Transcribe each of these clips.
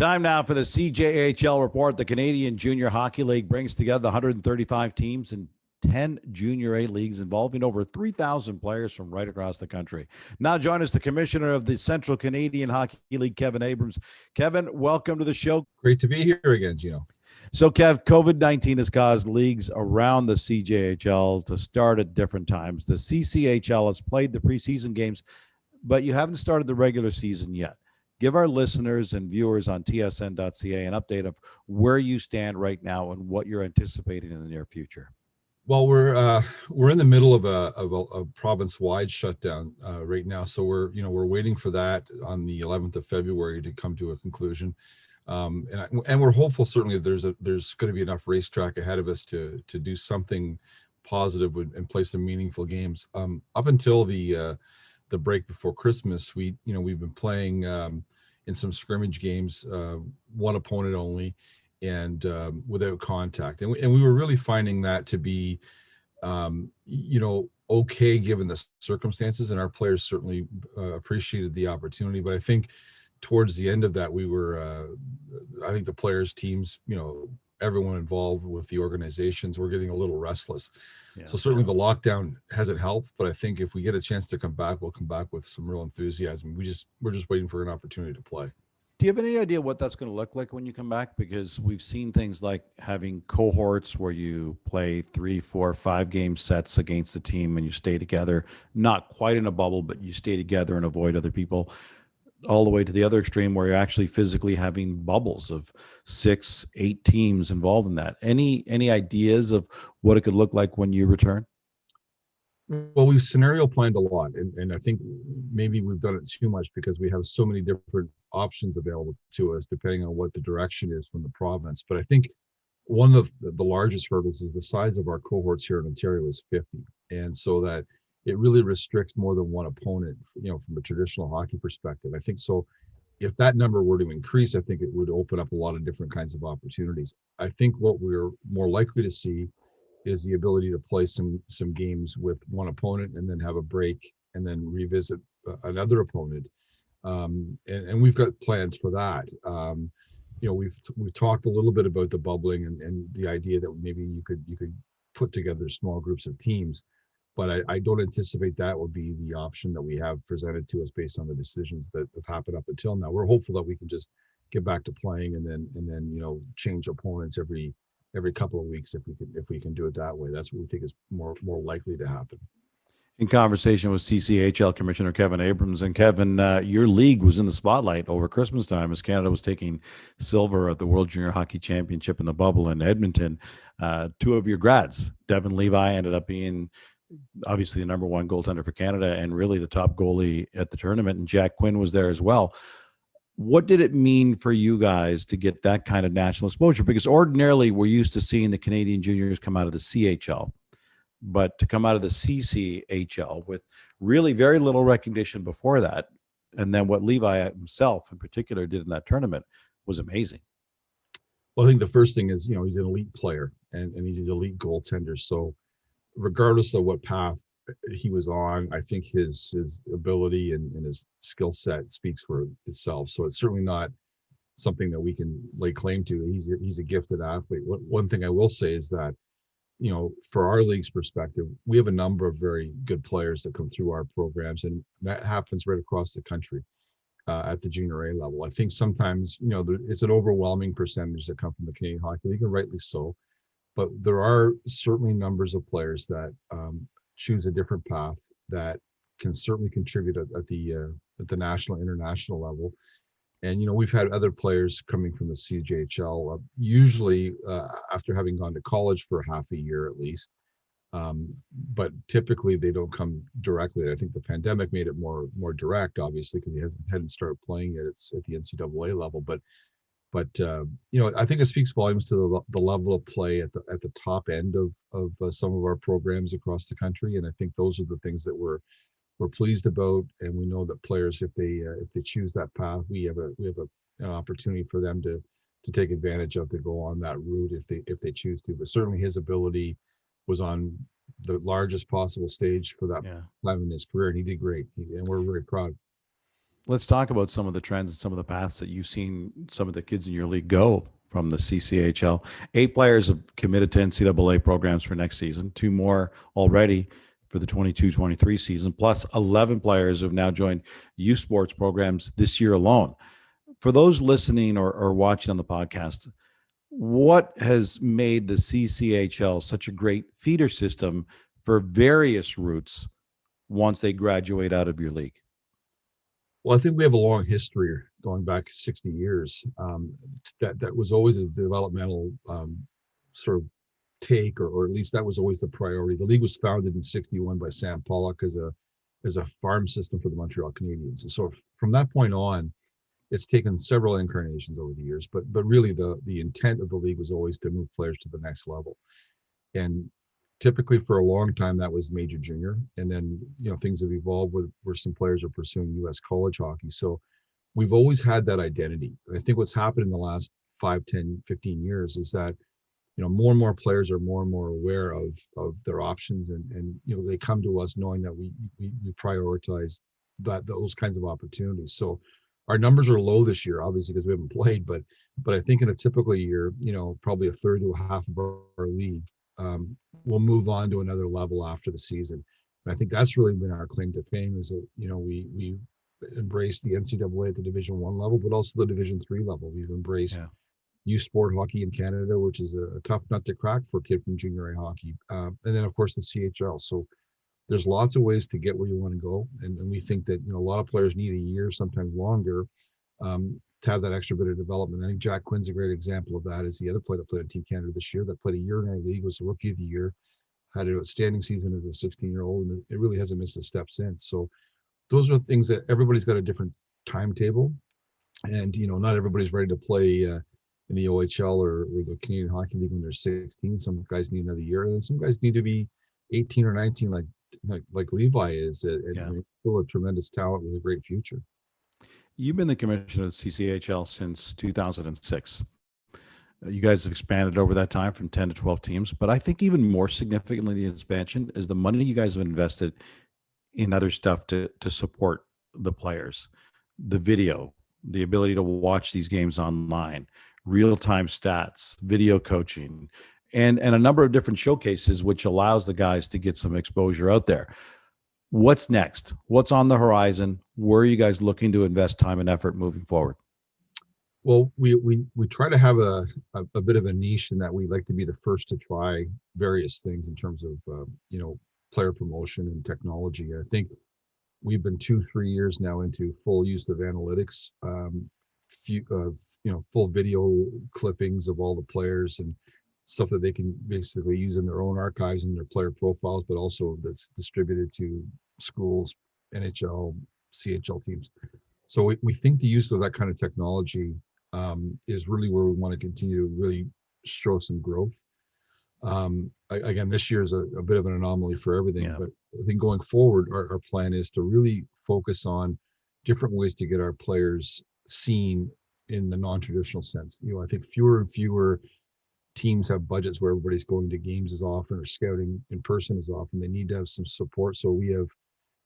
Time now for the CJHL Report. The Canadian Junior Hockey League brings together 135 teams in 10 Junior A leagues involving over 3,000 players from right across the country. Now join us the Commissioner of the Central Canadian Hockey League, Kevin Abrams. Kevin, welcome to the show. Great to be here again, Gino. So, Kev, COVID-19 has caused leagues around the CJHL to start at different times. The CCHL has played the preseason games, but you haven't started the regular season yet. Give our listeners and viewers on tsn.ca an update of where you stand right now and what you're anticipating in the near future. Well, we're in the middle of a province-wide shutdown right now, so we're waiting for that on the 11th of February to come to a conclusion, and we're hopeful certainly there's going to be enough racetrack ahead of us to do something positive and play some meaningful games. Up until the break before Christmas, we've been playing in some scrimmage games, one opponent only, and without contact, and we were really finding that to be okay given the circumstances, and our players certainly appreciated the opportunity. But I think towards the end of that, I think the players, teams, everyone involved with the organizations, were getting a little restless. Yeah. So certainly the lockdown hasn't helped, but I think if we get a chance to come back, we'll come back with some real enthusiasm. We're just waiting for an opportunity to play. Do you have any idea what that's going to look like when you come back? Because we've seen things like having cohorts where you play 3, 4, 5 game sets against the team and you stay together, not quite in a bubble, but you stay together and avoid other people, all the way to the other extreme where you're actually physically having bubbles of 6, 8 teams involved in that. Any ideas of what it could look like when you return? Well, we've scenario planned a lot, and I think maybe we've done it too much because we have so many different options available to us depending on what the direction is from the province. But I think one of the largest hurdles is the size of our cohorts here in Ontario is 50, and so that it really restricts more than one opponent, from a traditional hockey perspective. I think so. If that number were to increase, I think it would open up a lot of different kinds of opportunities. I think what we're more likely to see is the ability to play some games with one opponent and then have a break and then revisit another opponent. And we've got plans for that. We've talked a little bit about the bubbling and the idea that maybe you could put together small groups of teams, but I don't anticipate that will be the option that we have presented to us based on the decisions that have happened up until now. We're hopeful that we can just get back to playing and then change opponents every couple of weeks if we can do it that way. That's what we think is more likely to happen. In conversation with CCHL Commissioner Kevin Abrams. And Kevin, your league was in the spotlight over Christmas time as Canada was taking silver at the World Junior Hockey Championship in the bubble in Edmonton. 2 of your grads, Devin Levi, ended up being obviously the number 1 goaltender for Canada and really the top goalie at the tournament. And Jack Quinn was there as well. What did it mean for you guys to get that kind of national exposure? Because ordinarily we're used to seeing the Canadian juniors come out of the CHL, but to come out of the CCHL with really very little recognition before that, and then what Levi himself in particular did in that tournament was amazing. Well, I think the first thing is, he's an elite player and he's an elite goaltender. So regardless of what path he was on, I think his ability and his skill set speaks for itself. So it's certainly not something that we can lay claim to. He's a gifted athlete. One thing I will say is that, for our league's perspective, we have a number of very good players that come through our programs, and that happens right across the country at the junior A level. I think sometimes, it's an overwhelming percentage that come from the Canadian Hockey League, and rightly so. But there are certainly numbers of players that choose a different path that can certainly contribute at the national, international level. And, we've had other players coming from the CJHL, usually after having gone to college for half a year at least. But typically they don't come directly. I think the pandemic made it more direct, obviously, because he hadn't started playing yet at the NCAA level. But I think it speaks volumes to the level of play at the top end of some of our programs across the country. And I think those are the things that we're pleased about. And we know that players, if they choose that path, we have an opportunity for them to take advantage of, to go on that route if they choose to. But certainly his ability was on the largest possible stage for that time in his career, and he did great. And we're very proud. Let's talk about some of the trends and some of the paths that you've seen some of the kids in your league go from the CCHL. 8 players have committed to NCAA programs for next season, 2 more already for the 22-23 season, plus 11 players who have now joined youth sports programs this year alone. For those listening or watching on the podcast, what has made the CCHL such a great feeder system for various routes once they graduate out of your league? Well, I think we have a long history going back 60 years. That was always a developmental sort of take, or at least that was always the priority. The league was founded in '61 by Sam Pollock as a farm system for the Montreal Canadiens. And so from that point on, it's taken several incarnations over the years, but really the intent of the league was always to move players to the next level. And typically for a long time that was major junior, and then things have evolved where some players are pursuing U.S. college hockey. So we've always had that identity. And I think what's happened in the last 5, 10, 15 years is that more and more players are more and more aware of their options, and they come to us knowing that we prioritize those kinds of opportunities. So our numbers are low this year, obviously, because we haven't played, but I think in a typical year, probably a third to a half of our league will move on to another level after the season. And I think that's really been our claim to fame, is that we embrace the NCAA at the Division I level, but also the Division III level. We've embraced youth sport hockey in Canada, which is a tough nut to crack for a kid from junior A hockey, and then of course the CHL. So there's lots of ways to get where you want to go, and we think that a lot of players need a year, sometimes longer, to have that extra bit of development. I think Jack Quinn's a great example of that. Is the other player that played at Team Canada this year, that played a year in our league, was the rookie of the year, had an outstanding season as a 16-year-old, and it really hasn't missed a step since. So those are things that everybody's got a different timetable, and not everybody's ready to play in the OHL or the Canadian Hockey League when they're 16. Some guys need another year, and then some guys need to be 18 or 19, like Levi is, and still a tremendous talent with a great future. You've been the commissioner of the CCHL since 2006. You guys have expanded over that time from 10 to 12 teams, but I think even more significantly, the expansion is the money you guys have invested in other stuff to support the players, the video, the ability to watch these games online, real-time stats, video coaching, and a number of different showcases, which allows the guys to get some exposure out there. What's next? What's on the horizon? Where are you guys looking to invest time and effort moving forward? Well, we try to have a bit of a niche in that we like to be the first to try various things in terms of player promotion and technology. I think we've been 2-3 years now into full use of analytics, full video clippings of all the players and stuff that they can basically use in their own archives and their player profiles, but also that's distributed to schools, NHL, CHL teams. So we think the use of that kind of technology is really where we want to continue to really show some growth. Again, this year is a bit of an anomaly for everything, but I think going forward, our plan is to really focus on different ways to get our players seen in the non-traditional sense. I think fewer and fewer teams have budgets where everybody's going to games as often or scouting in person as often. They need to have some support. So we have,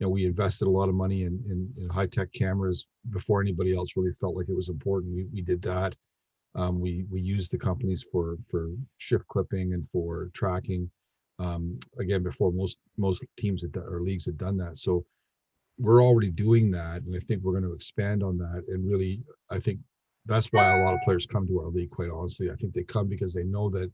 we invested a lot of money in high-tech cameras before anybody else really felt like it was important. We did that. We used the companies for shift clipping and for tracking. Again, before most teams or leagues had done that. So we're already doing that, and I think we're going to expand on that. And really, I think that's why a lot of players come to our league, quite honestly. I think they come because they know that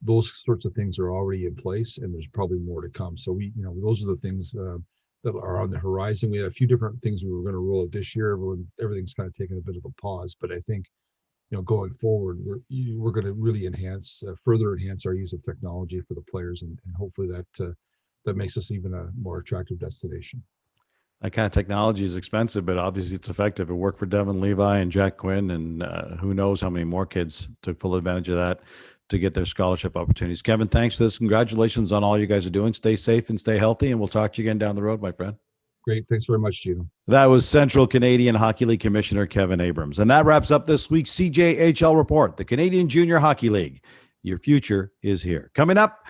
those sorts of things are already in place, and there's probably more to come. So those are the things that are on the horizon. We had a few different things we were going to roll out this year. Everything's kind of taken a bit of a pause, but I think going forward, we're going to really further enhance our use of technology for the players, and hopefully that makes us even a more attractive destination. That kind of technology is expensive, but obviously it's effective. It worked for Devin Levi and Jack Quinn, and who knows how many more kids took full advantage of that to get their scholarship opportunities. Kevin, thanks for this. Congratulations on all you guys are doing. Stay safe and stay healthy, and we'll talk to you again down the road, my friend. Great. Thanks very much, Gino. That was Central Canadian Hockey League Commissioner Kevin Abrams. And that wraps up this week's CJHL Report, the Canadian Junior Hockey League. Your future is here. Coming up,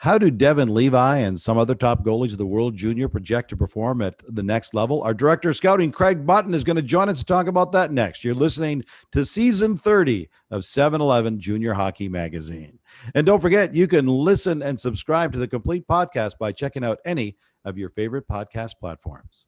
How do Devin Levi and some other top goalies of the World Junior project to perform at the next level? Our director of scouting, Craig Button, is going to join us to talk about that next. You're listening to season 30 of 7-Eleven Junior Hockey Magazine. And don't forget, you can listen and subscribe to the complete podcast by checking out any of your favorite podcast platforms.